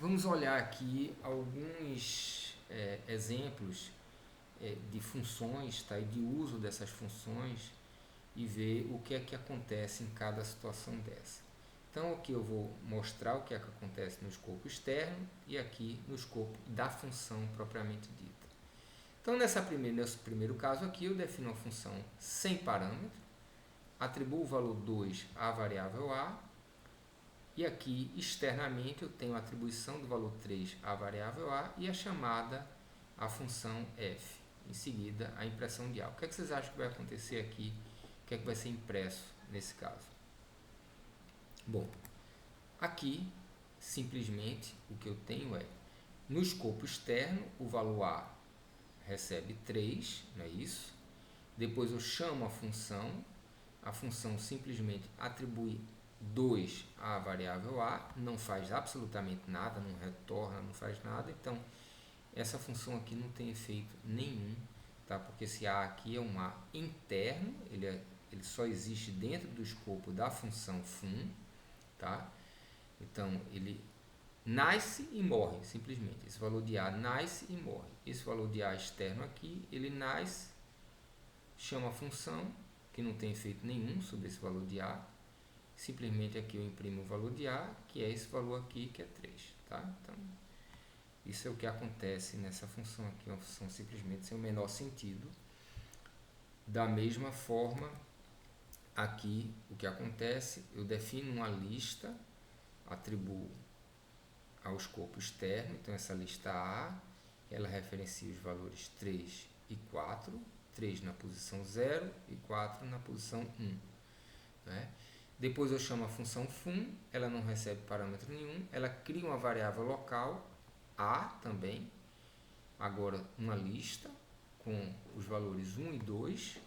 Vamos olhar aqui alguns exemplos de funções, tá? E de uso dessas funções e ver o que é que acontece em cada situação dessa. Então aqui eu vou mostrar o que é que acontece no escopo externo e aqui no escopo da função propriamente dita. Então nesse primeiro caso aqui eu defino uma função sem parâmetro, atribuo o valor 2 à variável a, e aqui externamente eu tenho a atribuição do valor 3 à variável a e a chamada à função f. Em seguida a impressão de a. O que é que vocês acham que vai acontecer aqui? O que é que vai ser impresso nesse caso? Bom, aqui simplesmente o que eu tenho é, no escopo externo, o valor a recebe 3, não é isso? Depois eu chamo a função simplesmente atribui 2 à variável a, não faz absolutamente nada, não retorna, não faz nada, então essa função aqui não tem efeito nenhum, tá? Porque esse a aqui é um a interno, ele só existe dentro do escopo da função fun, tá? Então ele nasce e morre, simplesmente. Esse valor de a nasce e morre. Esse valor de a externo aqui, ele nasce, chama a função, que não tem efeito nenhum sobre esse valor de a. Simplesmente aqui eu imprimo o valor de a, que é esse valor aqui, que é 3. Tá? Então, isso é o que acontece nessa função aqui, uma função simplesmente sem o menor sentido. Da mesma forma, aqui o que acontece, eu defino uma lista, atribuo ao escopo externo, então essa lista A, ela referencia os valores 3 e 4, 3 na posição 0 e 4 na posição 1. Né? Depois eu chamo a função fun, ela não recebe parâmetro nenhum, ela cria uma variável local, A também, agora uma lista com os valores 1 e 2,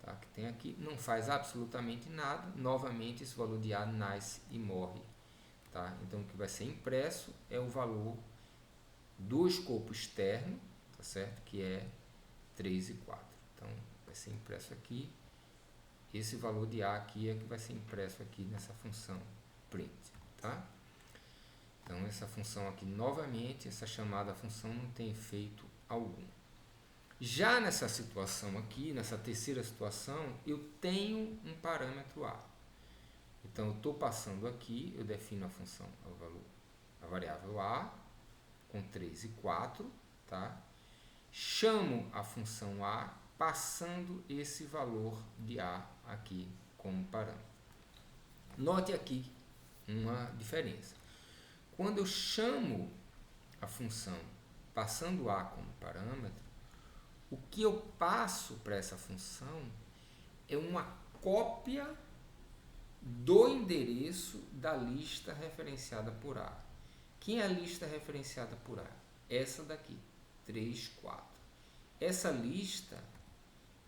tá? Que tem aqui, não faz absolutamente nada, novamente esse valor de A nasce e morre. Tá? Então o que vai ser impresso é o valor do escopo externo, tá certo? Que é 3 e 4. Então vai ser impresso aqui. Esse valor de A aqui é que vai ser impresso aqui nessa função print. Tá? Então essa função aqui, novamente, essa chamada função não tem efeito algum. Já nessa situação aqui, nessa terceira situação, eu tenho um parâmetro A. Então eu estou passando aqui, eu defino a função, a variável A, com 3 e 4, tá? Chamo a função A passando esse valor de A aqui como parâmetro. Note aqui uma diferença. Quando eu chamo a função passando A como parâmetro, o que eu passo para essa função é uma cópia do endereço da lista referenciada por A. Quem é a lista referenciada por A? Essa daqui, 3, 4. Essa lista,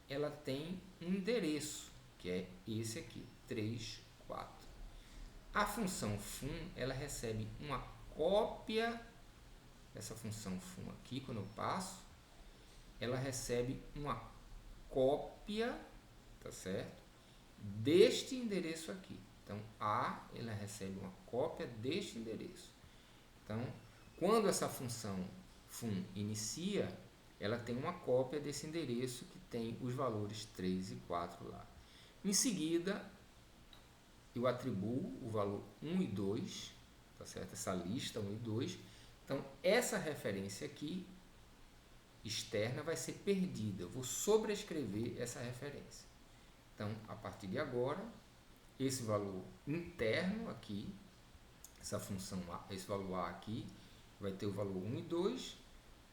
ela tem um endereço, que é esse aqui, 3, 4. A função fun, ela recebe uma cópia dessa função fun aqui, quando eu passo, ela recebe uma cópia, tá certo? Deste endereço aqui. Então, A, ela recebe uma cópia deste endereço. Então, quando essa função fun inicia, ela tem uma cópia desse endereço que tem os valores 3 e 4 lá. Em seguida, eu atribuo o valor 1 e 2, tá certo? Essa lista 1 e 2. Então, essa referência aqui, externa, vai ser perdida. Eu vou sobrescrever essa referência. Então, a partir de agora, esse valor interno aqui, essa função A, esse valor A aqui, vai ter o valor 1 e 2,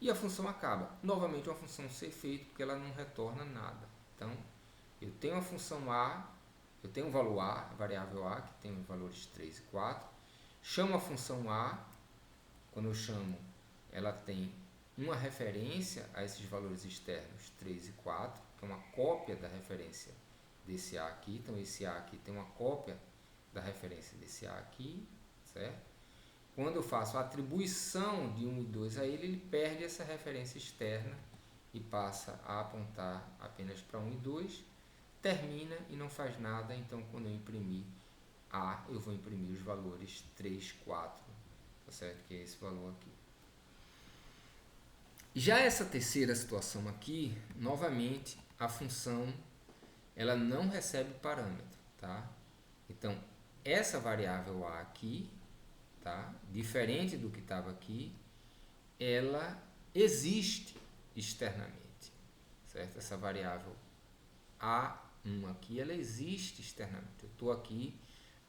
e a função acaba. Novamente, uma função sem efeito, porque ela não retorna nada. Então, eu tenho a função A, eu tenho o valor A, a variável A, que tem os valores 3 e 4, chamo a função A, quando eu chamo, ela tem uma referência a esses valores externos 3 e 4, que é uma cópia da referência desse A aqui. Então, esse A aqui tem uma cópia da referência desse A aqui, certo? Quando eu faço a atribuição de 1 e 2 a ele, ele perde essa referência externa e passa a apontar apenas para 1 e 2, termina e não faz nada. Então, quando eu imprimir A, eu vou imprimir os valores 3, 4, tá certo? Que é esse valor aqui. Já essa terceira situação aqui, novamente, a função ela não recebe parâmetro, tá? Então, essa variável a aqui, tá? Diferente do que estava aqui, ela existe externamente, certo? Essa variável A1 aqui, ela existe externamente. Eu estou aqui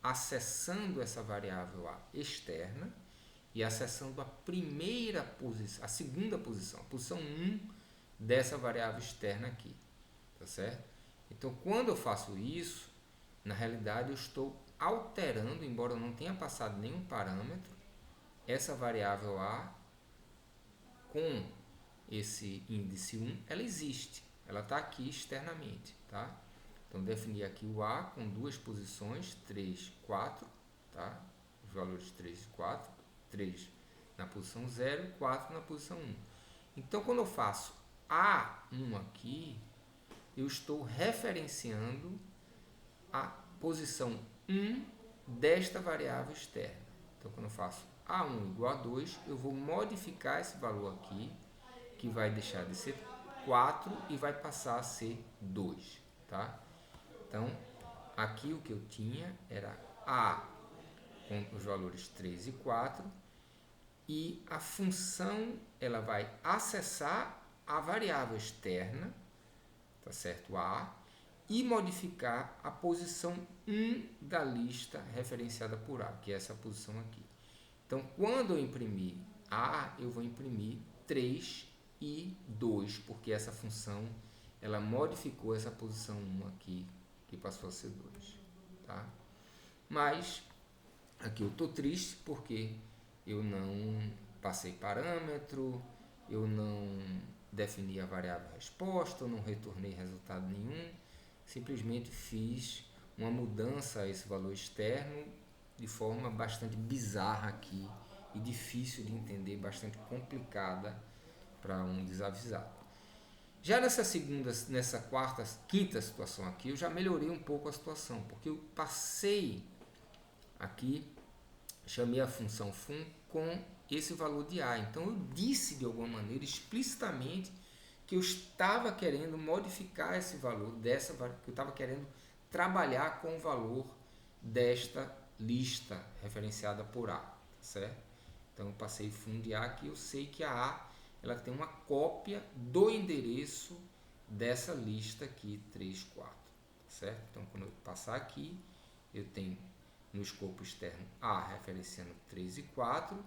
acessando essa variável A externa e acessando a primeira posição, a segunda posição, a posição 1 dessa variável externa aqui, tá certo? Então, quando eu faço isso, na realidade eu estou alterando, embora eu não tenha passado nenhum parâmetro, essa variável A com esse índice 1, ela existe, ela está aqui externamente, tá? Então, definir aqui o A com duas posições, 3, 4, tá? Os valores 3 e 4, 3 na posição 0 e 4 na posição 1. Então, quando eu faço A1 aqui, eu estou referenciando a posição 1 desta variável externa. Então, quando eu faço A1 igual a 2, eu vou modificar esse valor aqui, que vai deixar de ser 4 e vai passar a ser 2, tá? Então, aqui o que eu tinha era A com os valores 3 e 4 e a função ela vai acessar a variável externa, tá certo? A, e modificar a posição 1 da lista referenciada por A, que é essa posição aqui. Então, quando eu imprimir A, eu vou imprimir 3 e 2, porque essa função ela modificou essa posição 1 aqui, que passou a ser 2. Tá? Mas, aqui eu estou triste porque eu não passei parâmetro, eu não defini a variável resposta, eu não retornei resultado nenhum, simplesmente fiz uma mudança a esse valor externo de forma bastante bizarra aqui e difícil de entender, bastante complicada para um desavisado. Já nessa quarta, quinta situação aqui, eu já melhorei um pouco a situação, porque eu passei aqui, chamei a função fun com esse valor de A. Então eu disse de alguma maneira explicitamente que eu estava querendo modificar esse valor dessa, que eu estava querendo trabalhar com o valor desta lista referenciada por A, tá certo? Então eu passei fun de A aqui, eu sei que a A ela tem uma cópia do endereço dessa lista aqui 3, 4, certo? Então quando eu passar aqui, eu tenho no escopo externo A referenciando 3 e 4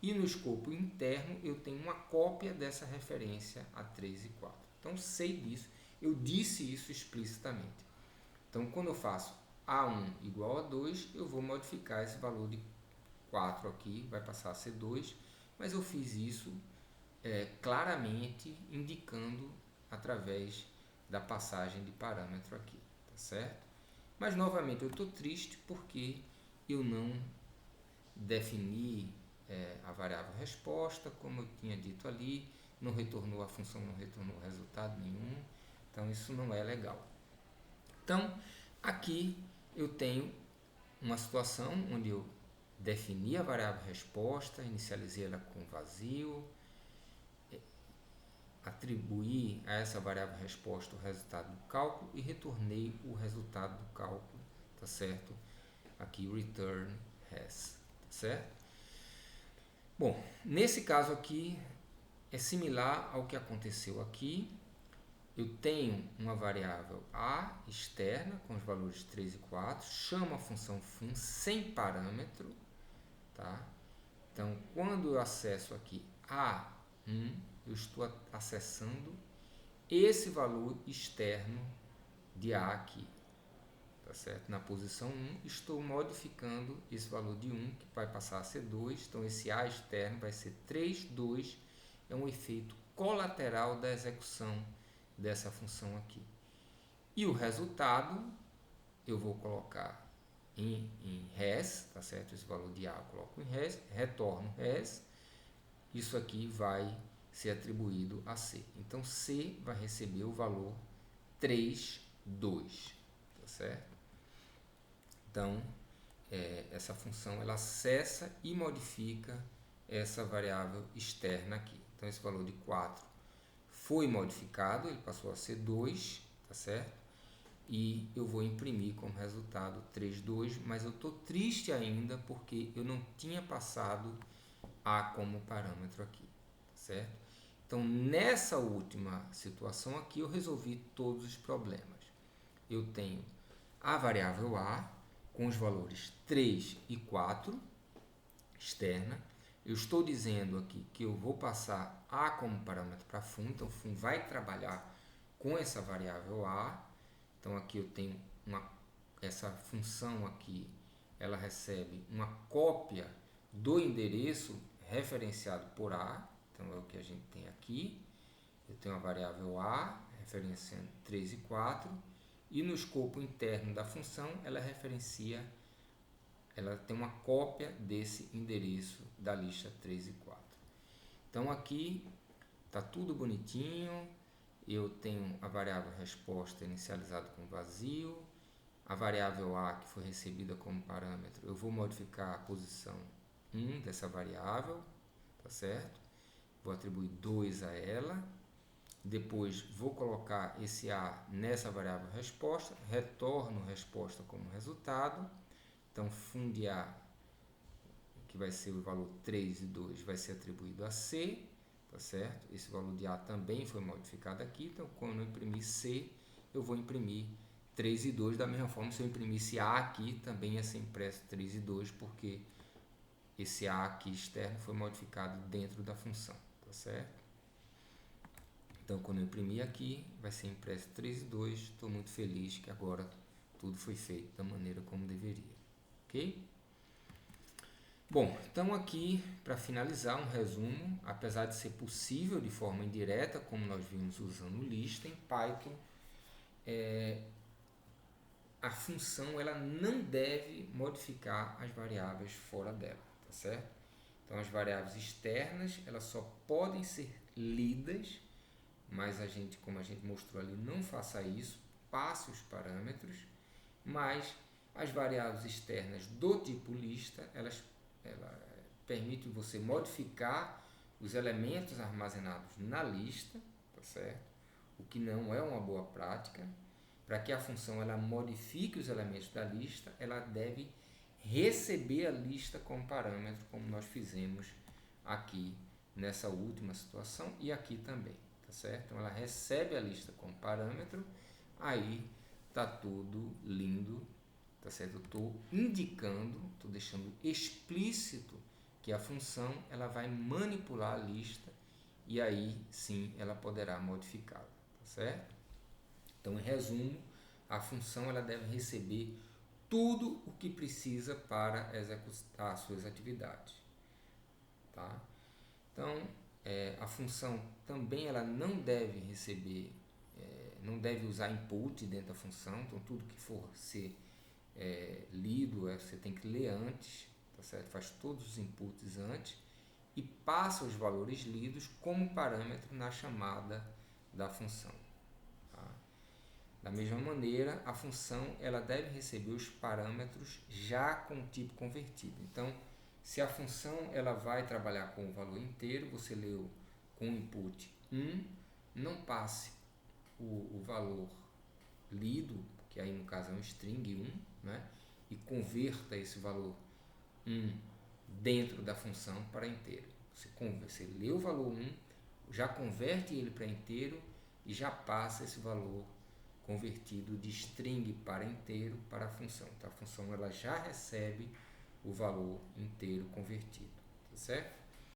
e no escopo interno eu tenho uma cópia dessa referência a 3 e 4. Então sei disso, eu disse isso explicitamente. Então quando eu faço A1 igual a 2, eu vou modificar esse valor de 4 aqui, vai passar a ser 2, mas eu fiz isso claramente indicando através da passagem de parâmetro aqui, tá certo? Mas novamente eu estou triste porque eu não defini a variável resposta, como eu tinha dito ali, não retornou a função, não retornou resultado nenhum, então isso não é legal. Então aqui eu tenho uma situação onde eu defini a variável resposta, inicializei ela com vazio, atribuí a essa variável resposta o resultado do cálculo e retornei o resultado do cálculo, tá certo? Aqui return has, tá certo? Bom, nesse caso aqui é similar ao que aconteceu aqui. Eu tenho uma variável A externa com os valores 3 e 4, chamo a função fun sem parâmetro, tá? Então, quando eu acesso aqui A1, eu estou acessando esse valor externo de A aqui, tá certo? Na posição 1, estou modificando esse valor de 1, que vai passar a ser 2, então esse A externo vai ser 3, 2, é um efeito colateral da execução dessa função aqui. E o resultado, eu vou colocar em res, tá certo? Esse valor de A eu coloco em res, retorno res, isso aqui vai ser atribuído a C. Então, C vai receber o valor 3, 2, tá certo? Então, essa função ela acessa e modifica essa variável externa aqui. Então esse valor de 4 foi modificado, ele passou a ser 2, tá certo? E eu vou imprimir como resultado 3,2, mas eu estou triste ainda porque eu não tinha passado A como parâmetro aqui, tá certo? Então nessa última situação aqui eu resolvi todos os problemas. Eu tenho a variável A com os valores 3 e 4 externa. Eu estou dizendo aqui que eu vou passar A como parâmetro para fun, então o fun vai trabalhar com essa variável A. Então aqui eu tenho essa função aqui, ela recebe uma cópia do endereço referenciado por A, então é o que a gente tem aqui. Eu tenho a variável A referenciando 3 e 4, e no escopo interno da função ela tem uma cópia desse endereço da lista 3 e 4. Então aqui está tudo bonitinho. Eu tenho a variável resposta inicializada com vazio, a variável A que foi recebida como parâmetro, eu vou modificar a posição 1 dessa variável, tá certo? Vou atribuir 2 a ela, depois vou colocar esse A nessa variável resposta, retorno resposta como resultado, então fun de A, que vai ser o valor 3 e 2, vai ser atribuído a C, tá certo? Esse valor de A também foi modificado aqui, então quando eu imprimir C, eu vou imprimir 3 e 2, da mesma forma, se eu imprimisse A aqui, também ia ser impresso 3 e 2, porque esse A aqui externo foi modificado dentro da função, tá certo? Então, quando eu imprimir aqui, vai ser impresso 3 e 2, estou muito feliz que agora tudo foi feito da maneira como deveria, ok? Bom, então aqui, para finalizar, um resumo. Apesar de ser possível de forma indireta, como nós vimos usando lista, em Python, a função ela não deve modificar as variáveis fora dela, tá certo? Então, as variáveis externas, elas só podem ser lidas, mas como a gente mostrou ali, não faça isso, passe os parâmetros, mas as variáveis externas do tipo lista, ela permite você modificar os elementos armazenados na lista, tá certo? O que não é uma boa prática. Para que a função ela modifique os elementos da lista, ela deve receber a lista como parâmetro, como nós fizemos aqui nessa última situação e aqui também, tá certo? Então ela recebe a lista como parâmetro, aí tá tudo lindo, tá certo? Eu estou indicando, estou deixando explícito que a função ela vai manipular a lista e aí sim ela poderá modificá-la, tá certo? Então, em resumo, a função ela deve receber tudo o que precisa para executar suas atividades, tá? Então, a função também ela não deve receber, não deve usar input dentro da função. Então, tudo que for ser lido, você tem que ler antes, tá certo? Faz todos os inputs antes e passa os valores lidos como parâmetro na chamada da função. Tá? Da mesma maneira, a função ela deve receber os parâmetros já com o tipo convertido. Então, se a função ela vai trabalhar com o valor inteiro, você leu com o input 1, não passe o valor lido, que aí no caso é um string 1, né? E converta esse valor 1 dentro da função para inteiro. Você lê o valor 1, já converte ele para inteiro e já passa esse valor convertido de string para inteiro para a função. Então a função ela já recebe o valor inteiro convertido, tá certo?